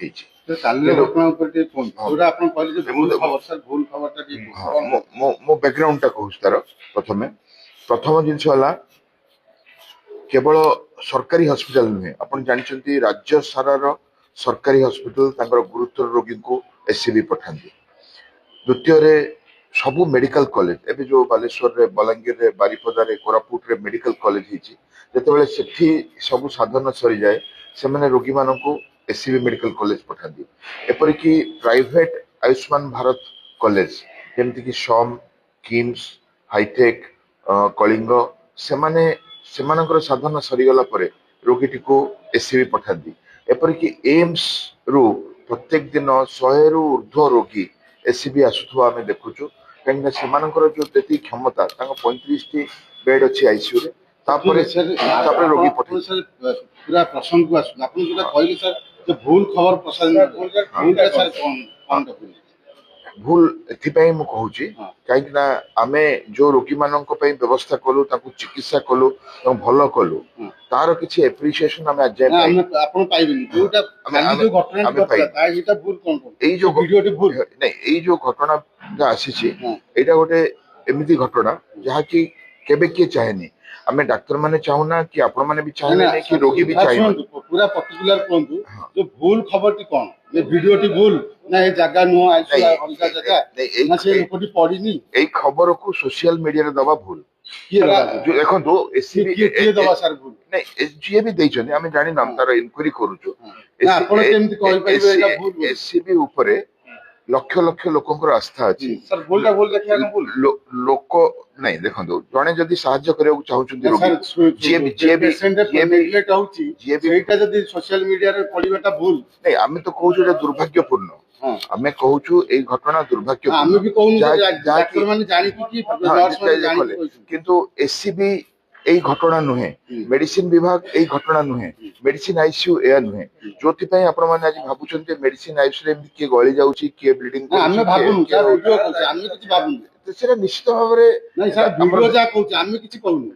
ହେଇଛି। ମୋ ବ୍ୟାକଗ୍ରାଉଣ୍ଡଟା କହୁଛି ତାର। ପ୍ରଥମ ଜିନିଷ ହେଲା କେବଳ ସରକାରୀ ହସ୍ପିଟାଲ ନୁହେଁ, ଆପଣ ଜାଣିଛନ୍ତି ରାଜ୍ୟ ସାରାର ସରକାରୀ ହସ୍ପିଟାଲ ତାଙ୍କର ଗୁରୁତର ରୋଗୀଙ୍କୁ ଏସସିବି ପଠାନ୍ତି। ଦ୍ୱିତୀୟରେ ସବୁ ମେଡିକାଲ କଲେଜ, ଏବେ ଯୋଉ ବାଲେଶ୍ୱରରେ, ବଲାଙ୍ଗୀରରେ, ବାରିପଦାରେ, କୋରାପୁଟରେ ମେଡିକାଲ କଲେଜ ହେଇଛି, ଯେତେବେଳେ ସେଠି ସବୁ ସାଧନ ସରିଯାଏ ସେମାନେ ରୋଗୀମାନଙ୍କୁ ଏସସିବି ମେଡିକାଲ କଲେଜ ପଠାନ୍ତି। ଏପରିକି ପ୍ରାଇଭେଟ ଆୟୁଷ୍ମାନ ଭାରତ କଲେଜ ଯେମିତିକି ସମ୍, କିମ୍ସ, ହାଇଟେକ୍, କଳିଙ୍ଗ, ସେମାନଙ୍କର ସାଧନ ସରିଗଲା ପରେ ରୋଗୀଟିକୁ ଏସସିବି ପଠାନ୍ତି। ଏପରିକି ଏମ୍ସ ରୁ ପ୍ରତ୍ୟେକ ଦିନ 100ରୁ ଉର୍ଦ୍ଧ୍ୱ ରୋଗୀ ଏସସିବି ଆସୁଥିବା ଆମେ ଦେଖୁଛୁ, କାହିଁକିନା ସେମାନଙ୍କର ଯୋଉ ଯେତିକି କ୍ଷମତା, ତାଙ୍କ 35ଟି ବେଡ୍ ଅଛି ଆଇସିୟୁରେ। ତାପରେ ରୋଗୀ ପଠାଇ ପୁରା ପ୍ରସଙ୍ଗକୁ ଆସୁଛି, ଆପଣ ଯୋଉଟା କହିଲେ ସାର୍ ଯେ ଭୁଲ ଖବର ପ୍ରସାରଣ ଭୁଲ ଏଥିପାଇଁ ମୁଁ କହୁଛି କାହିଁକି ନା ଆମେ ଯୋଉ ରୋଗୀମାନଙ୍କ ପାଇଁ ବ୍ୟବସ୍ଥା କଲୁ, ତାଙ୍କୁ ଚିକିତ୍ସା କଲୁ ଏବଂ ଭଲ କଲୁ, ତାର କିଛି ଏପ୍ରିସିଏସନ ଆମେ ଆଜି ଯାଏଁ ପାଇନୁ। ଆପଣ ପାଇବେନି। ଯୋଉଟା ଯୋଉ ଘଟଣାଟି ଘଟିଲା ତା ଏଇଟା ଭୁଲ କଣ ଏଇ ଯୋଉ ଭିଡିଓଟି ଭୁଲ ନାଇଁ, ଏଇ ଯୋଉ ଘଟଣା ଆସିଛି ଏଇଟା ଗୋଟେ ଏମିତି ଘଟଣା ଯାହାକି କେବେ କିଏ ଚାହେଁନି। ଆମେ ଡାକ୍ତର ମାନେ ଚାହୁଁନା, କି ଆପଣ ମାନେ ବି ଚାହିଁବେନି, କି ରୋଗୀ ବି ଚାହିଁବେ। ପୁରା ପର୍ଟିକୁଲାର କୁହନ୍ତୁ ଯେ ଭୁଲ ଖବରଟି କଣ, ଯେ ଭିଡିଓଟି ଭୁଲ ନା ଏ ଜାଗା ନୁହଁ, ଅଲଗା ଜାଗା ନା ସେ ଲୋକଟି ପଡିନି। ଏଇ ଖବରକୁ ସୋସିଆଲ ମିଡିଆରେ ଦବା ଭୁଲ। ଦେଖନ୍ତୁ ଏସସିବି ନାଇଁ, ଯିଏ ବି ଦେଇଛନ୍ତି ଆମେ ଜାଣିନୁ, ତାର ଇନକ୍ୱାରି କରୁଛୁ। ଆପଣ କେମିତି କହିପାରିବେ ଏଇଟା ଭୁଲ? ଏସସିବି ଉପରେ ଲକ୍ଷ ଲକ୍ଷ ଲୋକଙ୍କର ଆସ୍ଥା ଅଛି। ଲୋକ ନାଇଁ, ଦେଖନ୍ତୁ, ଜଣେ ଯଦି ସାହାଯ୍ୟ କରିବାକୁ ଚାହୁଁଛନ୍ତି ରୋଗୀ, ସେଇଟା ଯଦି ସୋସିଆଲ ମିଡିଆରେ ପଡିବାଟା ଭୁଲ। ନାଇଁ, ଆମେ ତ କହୁଛୁ ଏଇଟା ଦୁର୍ଭାଗ୍ୟପୂର୍ଣ୍ଣ। ଆମେ କହୁଛୁ ଏଇ ଘଟଣା ଦୁର୍ଭାଗ୍ୟପୂର୍ଣ୍ଣ, କିନ୍ତୁ ଏସସିବି ଏଇ ଘଟଣା ନୁହେଁ, ମେଡିସିନ ବିଭାଗ ଏଇ ଘଟଣା ନୁହେଁ, ମେଡିସିନ ଆଇସିୟୁ ଏୟା ନୁହେଁ। ଯୋଉଥିପାଇଁ ଆପଣ ମାନେ ଆଜି ଭାବୁଛନ୍ତି ମେଡିସିନ ଆଇସିୟୁରେ ଏମିତି କିଏ ଗଳି ଯାଉଛି, କିଏ ବ୍ଲିଡିଂ କରୁଛି, ସେଟା ନିଶ୍ଚିତ ଭାବରେ ଆମେ କିଛି କହୁନୁ।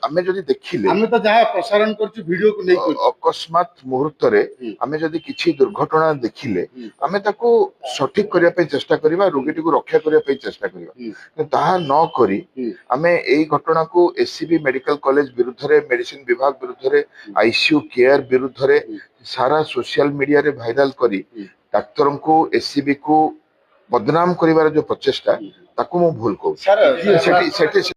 ଆମେ ଯଦି ଦେଖିଲେ, ଆମେ ତ ଯାହା ପ୍ରସାରଣ କରୁଛୁ ଭିଡିଓକୁ ନେଇ ଅକସ୍ମାତ୍ ମୁହୂର୍ତ୍ତରେ ଆମେ ଯଦି କିଛି ଦୁର୍ଘଟଣା ଦେଖିଲେ ଆମେ ତାକୁ ସଠିକ କରିବା ପାଇଁ ଚେଷ୍ଟା କରିବା, ରୋଗୀଟିକୁ ରକ୍ଷା କରିବା ପାଇଁ ଚେଷ୍ଟା କରିବା। ତାହା ନ କରି ଆମେ ଏଇ ଘଟଣାକୁ ଏସସିବି ମେଡିକାଲ କଲେଜ ବିରୁଦ୍ଧରେ, ମେଡିସିନ ବିଭାଗ ବିରୁଦ୍ଧରେ, ଆଇସିୟୁ କେୟାର ବିରୁଦ୍ଧରେ ସାରା ସୋସିଆଲ ମିଡିଆରେ ଭାଇରାଲ କରି ଡାକ୍ତରଙ୍କୁ, ଏସସିବି କୁ ବଦନାମ କରିବାର ଯୋଉ ପ୍ରଚେଷ୍ଟା, ତାକୁ ମୁଁ ଭୁଲ କହୁଛି।